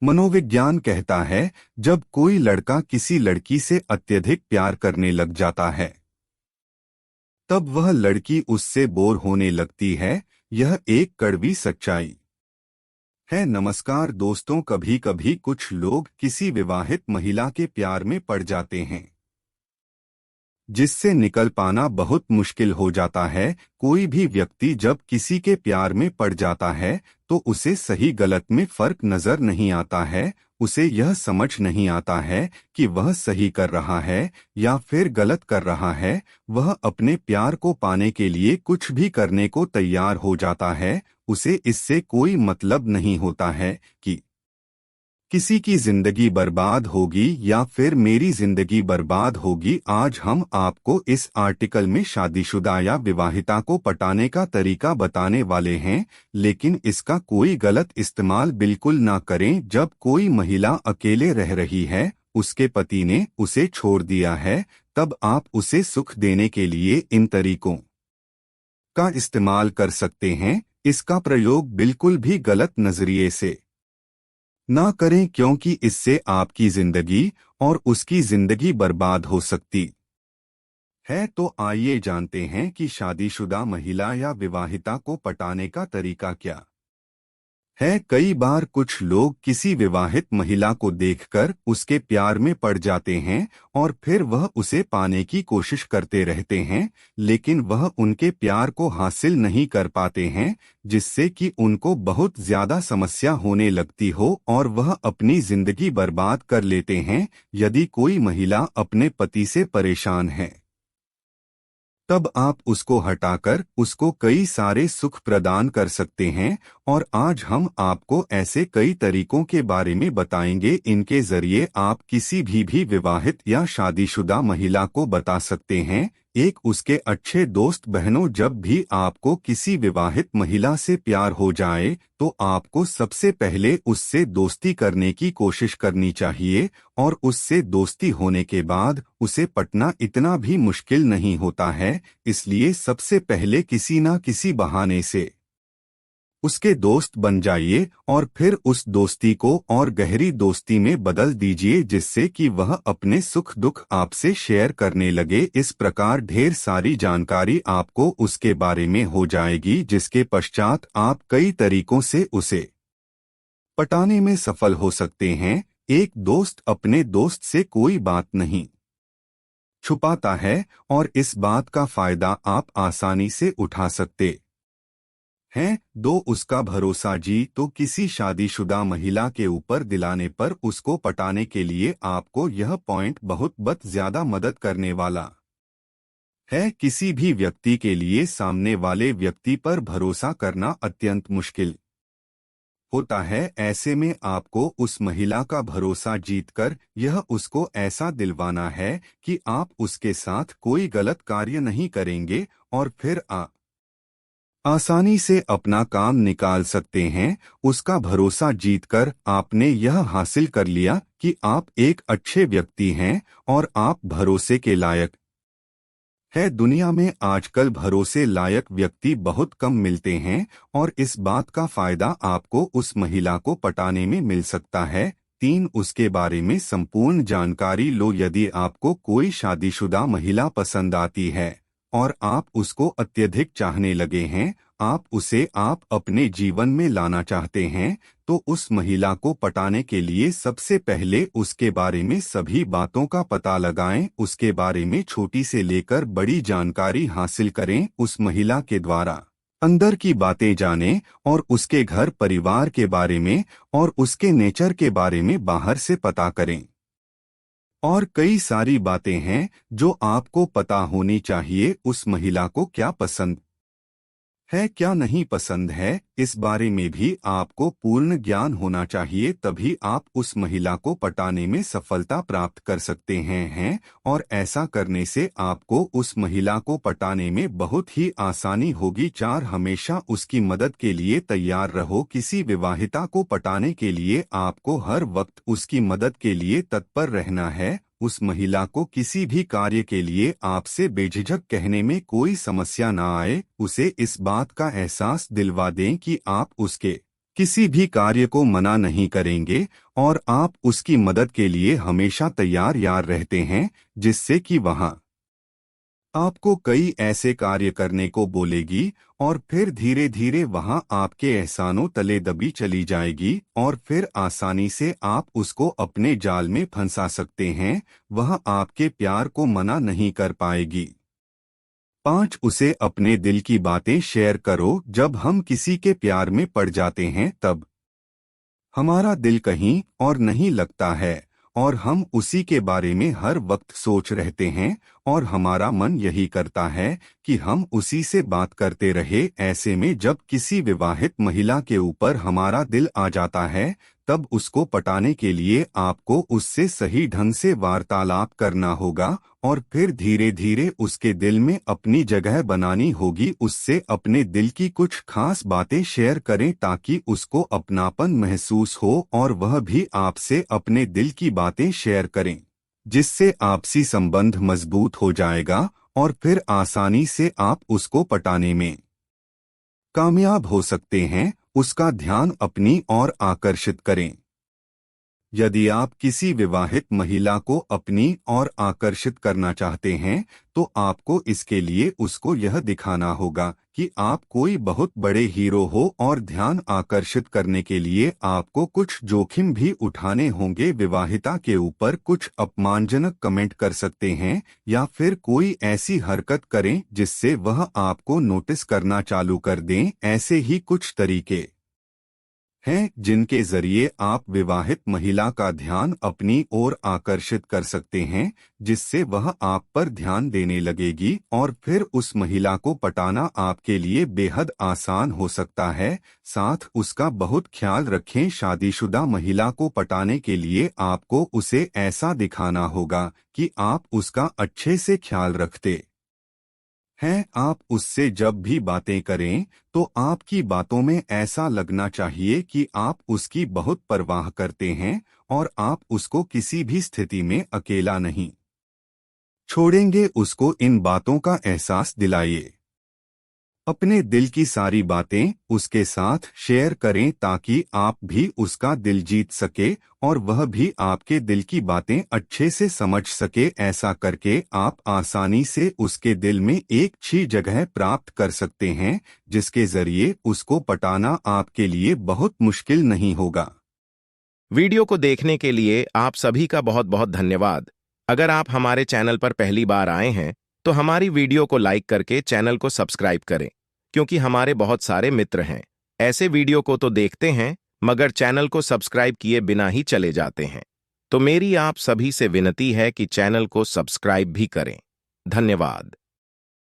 मनोविज्ञान कहता है, जब कोई लड़का किसी लड़की से अत्यधिक प्यार करने लग जाता है तब वह लड़की उससे बोर होने लगती है। यह एक कड़वी सच्चाई है। नमस्कार दोस्तों, कभी कभी कुछ लोग किसी विवाहित महिला के प्यार में पड़ जाते हैं जिससे निकल पाना बहुत मुश्किल हो जाता है। कोई भी व्यक्ति जब किसी के प्यार में पड़ जाता है तो उसे सही गलत में फर्क नजर नहीं आता है। उसे यह समझ नहीं आता है कि वह सही कर रहा है या फिर गलत कर रहा है। वह अपने प्यार को पाने के लिए कुछ भी करने को तैयार हो जाता है। उसे इससे कोई मतलब नहीं होता है कि किसी की जिंदगी बर्बाद होगी या फिर मेरी जिंदगी बर्बाद होगी। आज हम आपको इस आर्टिकल में शादीशुदा या विवाहिता को पटाने का तरीका बताने वाले हैं, लेकिन इसका कोई गलत इस्तेमाल बिल्कुल ना करें। जब कोई महिला अकेले रह रही है, उसके पति ने उसे छोड़ दिया है, तब आप उसे सुख देने के लिए इन तरीकों का इस्तेमाल कर सकते हैं। इसका प्रयोग बिल्कुल भी गलत नजरिए से ना करें, क्योंकि इससे आपकी जिंदगी और उसकी जिंदगी बर्बाद हो सकती है। तो आइए जानते हैं कि शादीशुदा महिला या विवाहिता को पटाने का तरीका क्या है। कई बार कुछ लोग किसी विवाहित महिला को देखकर उसके प्यार में पड़ जाते हैं और फिर वह उसे पाने की कोशिश करते रहते हैं, लेकिन वह उनके प्यार को हासिल नहीं कर पाते हैं, जिससे कि उनको बहुत ज्यादा समस्या होने लगती हो और वह अपनी जिंदगी बर्बाद कर लेते हैं। यदि कोई महिला अपने पति से परेशान है तब आप उसको हटाकर उसको कई सारे सुख प्रदान कर सकते हैं। और आज हम आपको ऐसे कई तरीकों के बारे में बताएंगे, इनके जरिए आप किसी भी विवाहित या शादीशुदा महिला को बता सकते हैं। एक उसके अच्छे दोस्त बहनों, जब भी आपको किसी विवाहित महिला से प्यार हो जाए तो आपको सबसे पहले उससे दोस्ती करने की कोशिश करनी चाहिए, और उससे दोस्ती होने के बाद उसे पटना इतना भी मुश्किल नहीं होता है। इसलिए सबसे पहले किसी न किसी बहाने से उसके दोस्त बन जाइए और फिर उस दोस्ती को और गहरी दोस्ती में बदल दीजिए, जिससे कि वह अपने सुख दुख आपसे शेयर करने लगे। इस प्रकार ढेर सारी जानकारी आपको उसके बारे में हो जाएगी, जिसके पश्चात आप कई तरीकों से उसे पटाने में सफल हो सकते हैं। एक दोस्त अपने दोस्त से कोई बात नहीं छुपाता है और इस बात का फायदा आप आसानी से उठा सकते हैं। दो, उसका भरोसा जी तो किसी शादीशुदा महिला के ऊपर दिलाने पर उसको पटाने के लिए आपको यह पॉइंट बहुत ज्यादा मदद करने वाला है। किसी भी व्यक्ति के लिए सामने वाले व्यक्ति पर भरोसा करना अत्यंत मुश्किल होता है। ऐसे में आपको उस महिला का भरोसा जीतकर यह उसको ऐसा दिलवाना है कि आप उसके साथ कोई गलत कार्य नहीं करेंगे और फिर आसानी से अपना काम निकाल सकते हैं। उसका भरोसा जीतकर आपने यह हासिल कर लिया कि आप एक अच्छे व्यक्ति हैं और आप भरोसे के लायक है। दुनिया में आजकल भरोसे लायक व्यक्ति बहुत कम मिलते हैं और इस बात का फायदा आपको उस महिला को पटाने में मिल सकता है। 3, उसके बारे में संपूर्ण जानकारी लो। यदि आपको कोई शादीशुदा महिला पसंद आती है और आप उसको अत्यधिक चाहने लगे हैं, आप अपने जीवन में लाना चाहते हैं, तो उस महिला को पटाने के लिए सबसे पहले उसके बारे में सभी बातों का पता लगाएं। उसके बारे में छोटी से लेकर बड़ी जानकारी हासिल करें। उस महिला के द्वारा अंदर की बातें जानें और उसके घर परिवार के बारे में और उसके नेचर के बारे में बाहर से पता करें। और कई सारी बातें हैं जो आपको पता होनी चाहिए। उस महिला को क्या पसंद है, क्या नहीं पसंद है, इस बारे में भी आपको पूर्ण ज्ञान होना चाहिए। तभी आप उस महिला को पटाने में सफलता प्राप्त कर सकते हैं। और ऐसा करने से आपको उस महिला को पटाने में बहुत ही आसानी होगी। 4, हमेशा उसकी मदद के लिए तैयार रहो। किसी विवाहिता को पटाने के लिए आपको हर वक्त उसकी मदद के लिए तत्पर रहना है। उस महिला को किसी भी कार्य के लिए आपसे बेझिझक कहने में कोई समस्या ना आए। उसे इस बात का एहसास दिलवा दें कि आप उसके किसी भी कार्य को मना नहीं करेंगे और आप उसकी मदद के लिए हमेशा तैयार यार रहते हैं, जिससे कि वहां आपको कई ऐसे कार्य करने को बोलेगी और फिर धीरे धीरे वहां आपके एहसानों तले दबी चली जाएगी और फिर आसानी से आप उसको अपने जाल में फंसा सकते हैं। वह आपके प्यार को मना नहीं कर पाएगी। 5 उसे अपने दिल की बातें शेयर करो। जब हम किसी के प्यार में पड़ जाते हैं तब हमारा दिल कहीं और नहीं लगता है और हम उसी के बारे में हर वक्त सोच रहते हैं और हमारा मन यही करता है कि हम उसी से बात करते रहे। ऐसे में जब किसी विवाहित महिला के ऊपर हमारा दिल आ जाता है तब उसको पटाने के लिए आपको उससे सही ढंग से वार्तालाप करना होगा और फिर धीरे धीरे उसके दिल में अपनी जगह बनानी होगी। उससे अपने दिल की कुछ खास बातें शेयर करें ताकि उसको अपनापन महसूस हो और वह भी आपसे अपने दिल की बातें शेयर करें, जिससे आपसी संबंध मजबूत हो जाएगा और फिर आसानी से आप उसको पटाने में कामयाब हो सकते हैं। उसका ध्यान अपनी ओर आकर्षित करें। यदि आप किसी विवाहित महिला को अपनी ओर आकर्षित करना चाहते हैं तो आपको इसके लिए उसको यह दिखाना होगा कि आप कोई बहुत बड़े हीरो हो और ध्यान आकर्षित करने के लिए आपको कुछ जोखिम भी उठाने होंगे। विवाहिता के ऊपर कुछ अपमानजनक कमेंट कर सकते हैं या फिर कोई ऐसी हरकत करें जिससे वह आपको नोटिस करना चालू कर दें। ऐसे ही कुछ तरीके हैं जिनके जरिए आप विवाहित महिला का ध्यान अपनी ओर आकर्षित कर सकते हैं, जिससे वह आप पर ध्यान देने लगेगी और फिर उस महिला को पटाना आपके लिए बेहद आसान हो सकता है। साथ उसका बहुत ख्याल रखें। शादीशुदा महिला को पटाने के लिए आपको उसे ऐसा दिखाना होगा कि आप उसका अच्छे से ख्याल रखते हैं। आप उससे जब भी बातें करें तो आपकी बातों में ऐसा लगना चाहिए कि आप उसकी बहुत परवाह करते हैं और आप उसको किसी भी स्थिति में अकेला नहीं छोड़ेंगे। उसको इन बातों का एहसास दिलाइए। अपने दिल की सारी बातें उसके साथ शेयर करें ताकि आप भी उसका दिल जीत सके और वह भी आपके दिल की बातें अच्छे से समझ सके। ऐसा करके आप आसानी से उसके दिल में एक अच्छी जगह प्राप्त कर सकते हैं, जिसके जरिए उसको पटाना आपके लिए बहुत मुश्किल नहीं होगा। वीडियो को देखने के लिए आप सभी का बहुत बहुत धन्यवाद। अगर आप हमारे चैनल पर पहली बार आए हैं तो हमारी वीडियो को लाइक करके चैनल को सब्सक्राइब करें, क्योंकि हमारे बहुत सारे मित्र हैं ऐसे वीडियो को तो देखते हैं मगर चैनल को सब्सक्राइब किए बिना ही चले जाते हैं। तो मेरी आप सभी से विनती है कि चैनल को सब्सक्राइब भी करें। धन्यवाद।